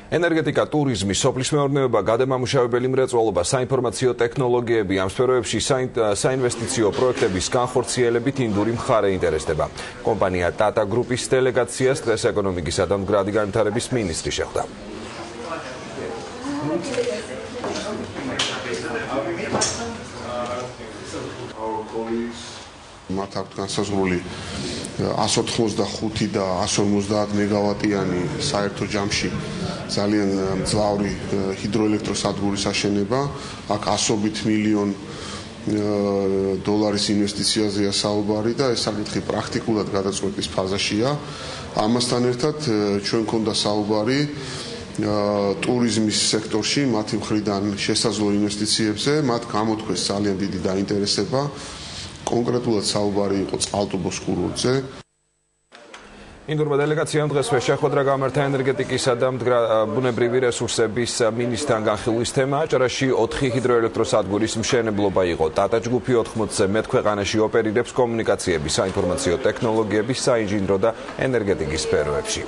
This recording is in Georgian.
ენერგეტიკა, ტურიზმი, სოფლის მეურნეობა, გადამამუშავებელი მრეწველობა, საინფორმაციო ტექნოლოგიები, ამ სფეროებში საინვესტიციო პროექტების განხორციელებით ინდური მხარე ინტერესდება. კომპანია Tata Group-ის დელეგაციას დღეს ეკონომიკისა და მდგრადი განვითარების მინისტრი შეხვდა. მათ აქვთ განსაზღვრული 185 და 150 მეგავატიანი საერთო ჯამში ძალიან მძლავრი ჰიდროელექტროსადგურის აშენება. აქ ასობით მილიონ დოლარის ინვესტიციაზეა საუბარი და ეს საკითხი პრაქტიკულად გადაწყვეტის ფაზაშია. ამასთან ერთად ჩვენ გვქონდა საუბარი ტურიზმის სექტორში მათი მხრიდან შესაძლო ინვესტიციებზე, მათ გამოთქვეს ძალიან დიდი დაინტერესება. კონკრეტულად საუბარი იყო წყალტუბოს კურორტზე. ინდურმა დელეგაციამ დღესვე შეხვედრა გამართა ენერგეტიკისა და ბუნებრივი რესურსების მინისტრთან განხილვის თემა. აჭარაში 4 ჰიდროელექტროსადგურის მშენებლობა იყო. Tata ჯგუფი 80-ზე მეტ ქვეყანაში ოპერირებს კომუნიკაციების, საინფორმაციო ტექნოლოგიების, საინჟინრო და ენერგეტიკის სფეროებში.